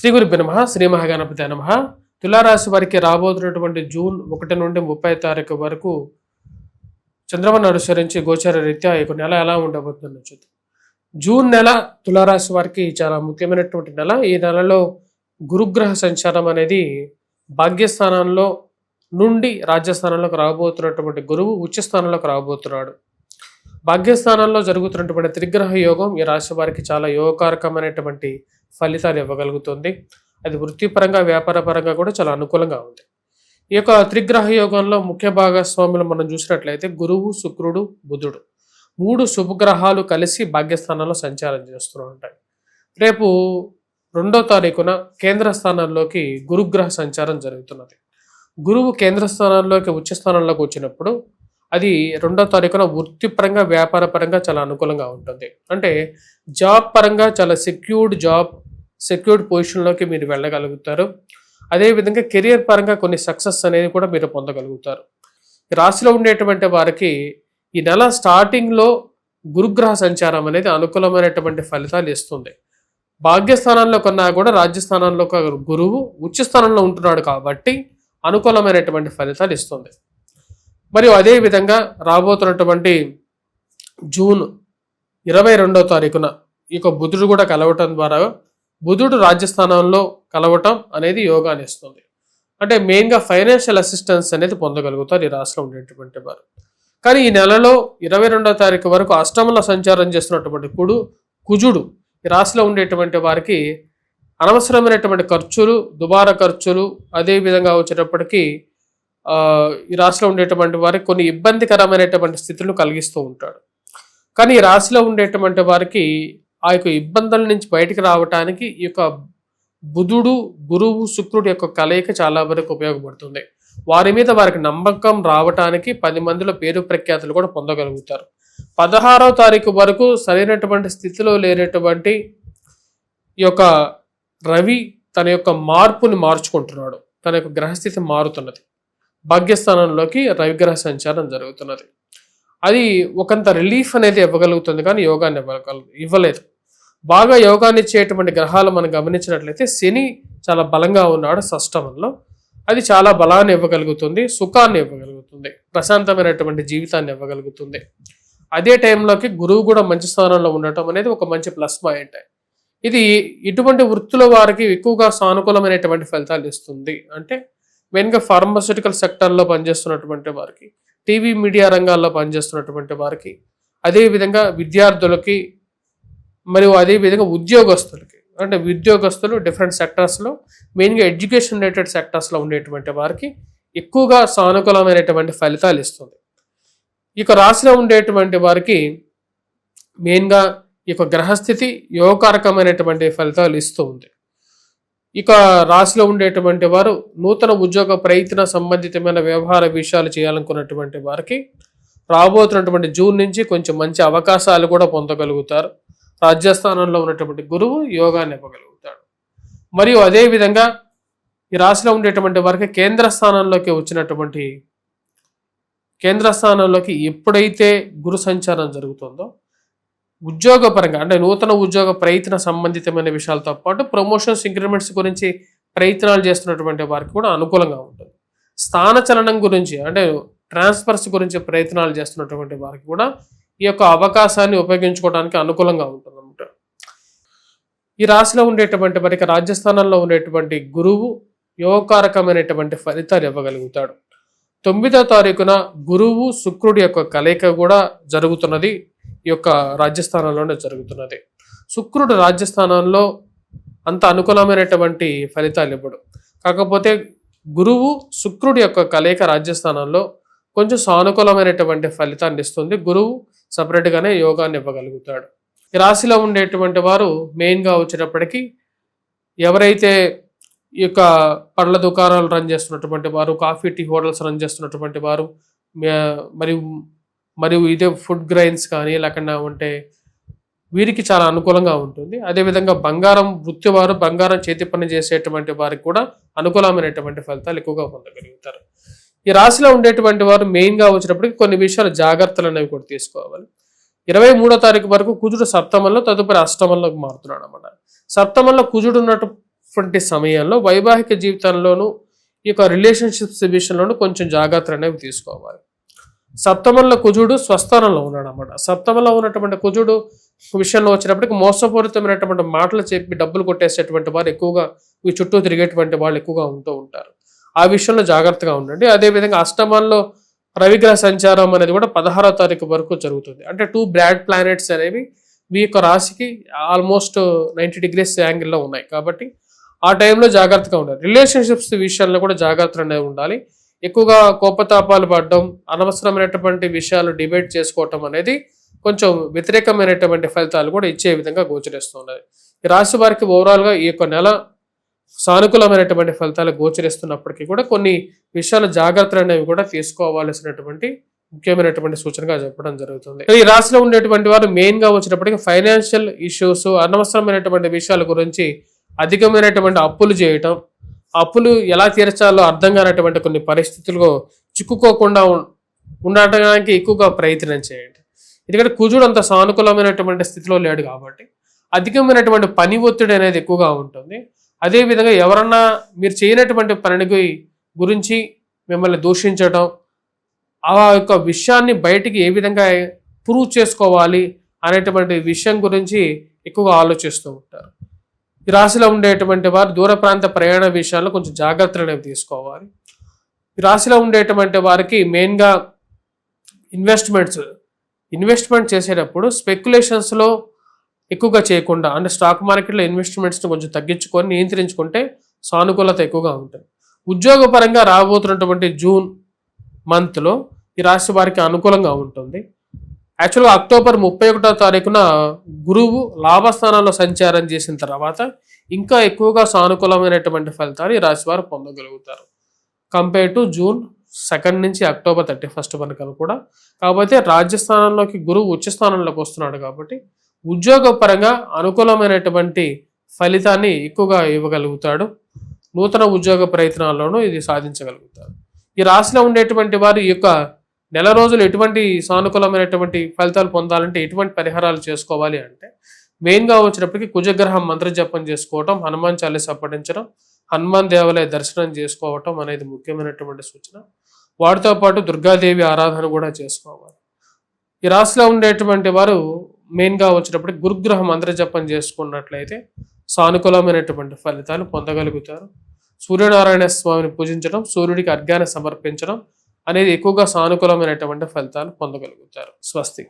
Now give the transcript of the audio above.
శ్రీ గురుభ్యో నమః. శ్రీ మహాగణపతి నమః. తులారాశి వారికి రాబోతున్నటువంటి జూన్ 1 నుండి 30 తారీఖు వరకు చంద్రమను అనుసరించి గోచార రీత్యా ఈ నెల ఎలా ఉండబోతుందో చూద్దాం. జూన్ నెల తులారాశి వారికి చాలా ముఖ్యమైనటువంటి నెల. ఈ నెలలో గురుగ్రహ సంచారం అనేది భాగ్యస్థానంలో నుండి రాజ్యస్థానంలోకి రాబోతున్నటువంటి గురువు ఉచ్చ స్థానంలోకి రాబోతున్నాడు. భాగ్యస్థానంలో జరుగుతున్నటువంటి త్రిగ్రహ యోగం ఈ రాశి వారికి చాలా యోగకారకమైనటువంటి ఫలితాలు ఇవ్వగలుగుతుంది. అది వృత్తిపరంగా వ్యాపారపరంగా కూడా చాలా అనుకూలంగా ఉంది. ఈ యొక్క త్రిగ్రహ యోగంలో ముఖ్య భాగస్వాములు మనం చూసినట్లయితే గురువు, శుక్రుడు, బుధుడు 3 శుభగ్రహాలు కలిసి భాగ్యస్థానంలో సంచారం చేస్తూ ఉంటాయి. రేపు 2వ తారీఖున కేంద్ర స్థానంలోకి గురుగ్రహ సంచారం జరుగుతున్నది. గురువు కేంద్ర స్థానంలోకి ఉచ్చ స్థానంలోకి వచ్చినప్పుడు అది 2వ తారీఖున వృత్తిపరంగా వ్యాపారపరంగా చాలా అనుకూలంగా ఉంటుంది. అంటే జాబ్ పరంగా చాలా సెక్యూర్డ్ పొజిషన్లోకి మీరు వెళ్ళగలుగుతారు. అదేవిధంగా కెరియర్ పరంగా కొన్ని సక్సెస్ అనేది కూడా మీరు పొందగలుగుతారు. రాశిలో ఉండేటువంటి వారికి ఈ నెల స్టార్టింగ్లో గురుగ్రహ సంచారం అనేది అనుకూలమైనటువంటి ఫలితాలు ఇస్తుంది. భాగ్యస్థానంలో కన్నా కూడా రాజ్యస్థానంలో గురువు ఉచ్చ స్థానంలో ఉంటున్నాడు కాబట్టి అనుకూలమైనటువంటి ఫలితాలు ఇస్తుంది. మరియు అదేవిధంగా రాబోతున్నటువంటి జూన్ 22వ తారీఖున ఈ బుధుడు కూడా కలవటం ద్వారా బుధుడు రాజ్యస్థానంలో కలవటం అనేది యోగాన్ని ఇస్తుంది. అంటే మెయిన్గా ఫైనాన్షియల్ అసిస్టెన్స్ అనేది పొందగలుగుతారు ఈ రాశిలో ఉండేటువంటి వారు. కానీ ఈ నెలలో 22వ తారీఖు వరకు అష్టమంలో సంచారం చేస్తున్నటువంటి కుజుడు ఈ రాశిలో ఉండేటువంటి వారికి అనవసరమైనటువంటి ఖర్చులు, దుబారా ఖర్చులు, అదేవిధంగా వచ్చేటప్పటికీ ఈ రాశిలో ఉండేటువంటి వారికి కొన్ని ఇబ్బందికరమైనటువంటి స్థితులను కలిగిస్తూ ఉంటాడు. కానీ ఈ రాశిలో ఉండేటువంటి వారికి ఆ యొక్క ఇబ్బందుల నుంచి బయటికి రావటానికి ఈ యొక్క బుధుడు, గురువు, శుక్రుడు యొక్క కలయిక చాలా వరకు ఉపయోగపడుతుంది. వారి మీద వారికి నమ్మకం రావటానికి 10 మందిలో పేరు ప్రఖ్యాతులు కూడా పొందగలుగుతారు. 16వ తారీఖు వరకు సరైనటువంటి స్థితిలో లేనటువంటి ఈ యొక్క రవి తన యొక్క మార్పుని మార్చుకుంటున్నాడు. తన యొక్క గ్రహస్థితి మారుతున్నది. భాగ్యస్థానంలోకి రవిగ్రహ సంచారం జరుగుతున్నది. అది ఒకంత రిలీఫ్ అనేది ఇవ్వగలుగుతుంది, కానీ యోగాన్ని ఇవ్వలేదు. బాగా యోగాన్ని ఇచ్చేటువంటి గ్రహాలు మనం గమనించినట్లయితే శని చాలా బలంగా ఉన్నాడు షష్టమంలో. అది చాలా బలాన్ని ఇవ్వగలుగుతుంది, సుఖాన్ని ఇవ్వగలుగుతుంది, ప్రశాంతమైనటువంటి జీవితాన్ని ఇవ్వగలుగుతుంది. అదే టైంలోకి గురువు కూడా మంచి స్థానంలో ఉండటం అనేది ఒక మంచి ప్లస్ పాయింట్. ఇది ఇటువంటి వృత్తుల వారికి ఎక్కువగా సానుకూలమైనటువంటి ఫలితాలు ఇస్తుంది. అంటే మెయిన్గా ఫార్మాస్యూటికల్ సెక్టర్లో పనిచేస్తున్నటువంటి వారికి, టీవీ మీడియా రంగాల్లో పనిచేస్తున్నటువంటి వారికి, అదేవిధంగా విద్యార్థులకి, మరియు అదేవిధంగా ఉద్యోగస్తులకి, అంటే ఉద్యోగస్తులు డిఫరెంట్ సెక్టర్స్లో మెయిన్గా ఎడ్యుకేషన్ రిలేటెడ్ సెక్టర్స్లో ఉండేటువంటి వారికి ఎక్కువగా సానుకూలమైనటువంటి ఫలితాలు ఇస్తుంది. ఈ రాశిలో ఉండేటువంటి వారికి మెయిన్గా ఈ గ్రహస్థితి యోగకారకమైనటువంటి ఫలితాలు ఇస్తూ ఉంది. ఇక రాశిలో ఉండేటువంటి వారు నూతన ఉద్యోగ ప్రయత్న సంబంధితమైన వ్యవహార విషయాలు చేయాలనుకున్నటువంటి వారికి రాబోతున్నటువంటి జూన్ నుంచి కొంచెం మంచి అవకాశాలు కూడా పొందగలుగుతారు. రాజ్యస్థానంలో ఉన్నటువంటి గురువు యోగాన్ని ఇవ్వగలుగుతాడు. మరియు అదేవిధంగా ఈ రాశిలో ఉండేటువంటి వారికి కేంద్ర స్థానంలోకి ఎప్పుడైతే గురు సంచారం జరుగుతుందో ఉద్యోగపరంగా, అంటే నూతన ఉద్యోగ ప్రయత్న సంబంధితమైన విషయాలతో పాటు ప్రమోషన్స్, ఇంక్రిమెంట్స్ గురించి ప్రయత్నాలు చేస్తున్నటువంటి వారికి కూడా అనుకూలంగా ఉంటుంది. స్థాన చలనం గురించి, అంటే ట్రాన్స్ఫర్స్ గురించి ప్రయత్నాలు చేస్తున్నటువంటి వారికి కూడా ఈ యొక్క అవకాశాన్ని ఉపయోగించుకోవడానికి అనుకూలంగా ఉంటుంది అన్నమాట. ఈ రాశిలో ఉండేటువంటి వారికి రాజ్యస్థానంలో ఉండేటువంటి గురువు యోగకారకమైనటువంటి ఫలితాలు ఇవ్వగలుగుతాడు. 9వ తారీఖున గురువు, శుక్రుడి యొక్క కలయిక కూడా జరుగుతున్నది. ఈ యొక్క రాజ్యస్థానంలోనే జరుగుతున్నది. శుక్రుడు రాజ్యస్థానంలో అంత అనుకూలమైనటువంటి ఫలితాలు ఇవ్వడు. కాకపోతే గురువు, శుక్రుడి యొక్క కలయిక రాజ్యస్థానంలో కొంచెం సానుకూలమైనటువంటి ఫలితాన్ని ఇస్తుంది. గురువు సపరేట్గానే యోగాన్ని ఇవ్వగలుగుతాడు. ఈ రాశిలో ఉండేటువంటి వారు మెయిన్గా వచ్చేటప్పటికీ ఎవరైతే ఈ యొక్క పళ్ళ దుకాణాలు రన్ చేస్తున్నటువంటి వారు, కాఫీ టీ హోటల్స్ రన్ చేస్తున్నటువంటి వారు, మరియు ఇదే ఫుడ్ గ్రైన్స్ కానీ లేకుండా ఉంటే వీరికి చాలా అనుకూలంగా ఉంటుంది. అదేవిధంగా బంగారం వృత్తి వారు, బంగారం చేతి పని చేసేటువంటి వారికి కూడా అనుకూలమైనటువంటి ఫలితాలు ఎక్కువగా పొందగలుగుతారు. ఈ రాశిలో ఉండేటువంటి వారు మెయిన్గా వచ్చినప్పటికీ కొన్ని విషయాలు జాగ్రత్తలు అనేవి కూడా తీసుకోవాలి. 23వ తారీఖు వరకు కుజుడు సప్తమంలో, తదుపరి అష్టమంలోకి మారుతున్నాడు అన్నమాట. సప్తమంలో కుజుడు ఇటువంటి సమయంలో వైవాహిక జీవితంలోనూ ఈ యొక్క రిలేషన్షిప్స్ విషయంలోనూ కొంచెం జాగ్రత్తలు అనేవి తీసుకోవాలి. సప్తమంలో కుజుడు స్వస్థానంలో ఉన్నాడు అన్నమాట. సప్తమంలో ఉన్నటువంటి కుజుడు విషయంలో వచ్చినప్పటికీ మోసపూరితమైనటువంటి మాటలు చెప్పి డబ్బులు కొట్టేసేటువంటి వారు ఎక్కువగా ఈ చుట్టూ తిరిగేటువంటి వాళ్ళు ఎక్కువగా ఉంటూ ఉంటారు. ఆ విషయంలో జాగ్రత్తగా ఉండండి. అదేవిధంగా అష్టమంలో రవిగ్రహ సంచారం అనేది కూడా 16వ తారీఖు వరకు జరుగుతుంది. అంటే 2 బ్రాడ్ ప్లానెట్స్ అనేవి మీ యొక్క రాశికి ఆల్మోస్ట్ 90 degrees యాంగిల్లో ఉన్నాయి. కాబట్టి ఆ టైంలో జాగ్రత్తగా ఉండాలి. రిలేషన్షిప్స్ విషయంలో కూడా జాగ్రత్తలు అనేవి ఉండాలి. ఎక్కువగా కోపతాపాలు పడడం, అనవసరమైనటువంటి విషయాలు డిబేట్ చేసుకోవటం అనేది కొంచెం వ్యతిరేకమైనటువంటి ఫలితాలు కూడా ఇచ్చే విధంగా గోచరిస్తున్నది. ఈ రాశి వారికి ఓవరాల్గా ఈ యొక్క నెల సానుకూలమైనటువంటి ఫలితాలు గోచరిస్తున్నప్పటికీ కూడా కొన్ని విషయాల జాగ్రత్తలు అనేవి కూడా తీసుకోవాల్సినటువంటి ముఖ్యమైనటువంటి సూచనగా చెప్పడం జరుగుతుంది. ఈ రాశిలో ఉండేటువంటి వారు మెయిన్ గా వచ్చినప్పటికీ ఫైనాన్షియల్ ఇష్యూస్, అనవసరమైనటువంటి విషయాల గురించి అధికమైనటువంటి అప్పులు చేయటం, అప్పులు ఎలా తీర్చాలో అర్థం కానటువంటి కొన్ని పరిస్థితుల్లో చిక్కుకోకుండా ఉండటానికి ఎక్కువగా ప్రయత్నం చేయండి. ఎందుకంటే కుజుడు అంత సానుకూలమైనటువంటి స్థితిలో లేడు కాబట్టి అధికమైనటువంటి పని ఒత్తిడి అనేది ఎక్కువగా ఉంటుంది. అదేవిధంగా ఎవరన్నా మీరు చేయనటువంటి పని గురించి మిమ్మల్ని దూషించడం, ఆ యొక్క విషయాన్ని బయటికి ఏ విధంగా ప్రూవ్ చేసుకోవాలి అనేటువంటి విషయం గురించి ఎక్కువగా ఆలోచిస్తూ ఉంటారు. ఈ రాశిలో ఉండేటువంటి వారు దూర ప్రాంత ప్రయాణ విషయాల్లో కొంచెం జాగ్రత్తలు అనేవి తీసుకోవాలి. ఈ రాశిలో ఉండేటువంటి వారికి మెయిన్గా ఇన్వెస్ట్మెంట్ చేసేటప్పుడు స్పెక్యులేషన్స్లో ఎక్కువగా చేయకుండా, అంటే స్టాక్ మార్కెట్లో ఇన్వెస్ట్మెంట్స్ని కొంచెం తగ్గించుకొని నియంత్రించుకుంటే సానుకూలత ఎక్కువగా ఉంటుంది. ఉద్యోగపరంగా రాబోతున్నటువంటి జూన్ మంత్లో ఈ రాశి వారికి అనుకూలంగా ఉంటుంది. యాక్చువల్గా అక్టోబర్ 31వ తారీఖున గురువు లాభస్థానంలో సంచారం చేసిన తర్వాత ఇంకా ఎక్కువగా సానుకూలమైనటువంటి ఫలితాలు ఈ రాశి వారు పొందగలుగుతారు కంపేర్ టు జూన్ 2 నుంచి అక్టోబర్ 31 వరకు కూడా. కాకపోతే రాజ్యస్థానంలోకి గురువు ఉచ్చస్థానంలోకి వస్తున్నాడు కాబట్టి ఉద్యోగపరంగా అనుకూలమైనటువంటి ఫలితాన్ని ఎక్కువగా ఇవ్వగలుగుతాడు. నూతన ఉద్యోగ ప్రయత్నాల్లోనూ ఇది సాధించగలుగుతారు. ఈ రాశిలో ఉండేటువంటి వారు ఈ యొక్క నెల రోజులు ఎటువంటి సానుకూలమైనటువంటి ఫలితాలు పొందాలంటే ఎటువంటి పరిహారాలు చేసుకోవాలి అంటే మెయిన్గా వచ్చినప్పటికీ కుజగ్రహం మంత్రజపం చేసుకోవటం, హనుమాన్ చాలీసా పఠించడం, హనుమాన్ దేవాలయ దర్శనం చేసుకోవటం అనేది ముఖ్యమైనటువంటి సూచన. వాటితో పాటు దుర్గాదేవి ఆరాధన కూడా చేసుకోవాలి. ఈ రాశిలో ఉండేటువంటి వారు మెయిన్గా వచ్చినప్పటికీ గురుగ్రహం మంత్రజపం చేసుకున్నట్లయితే సానుకూలమైనటువంటి ఫలితాలు పొందగలుగుతారు. సూర్యనారాయణ స్వామిని పూజించడం, సూర్యుడికి అర్ఘ్యాన్ని సమర్పించడం అనేది ఎక్కువగా సానుకూలమైనటువంటి ఫలితాలు పొందగలుగుతారు. స్వస్తి.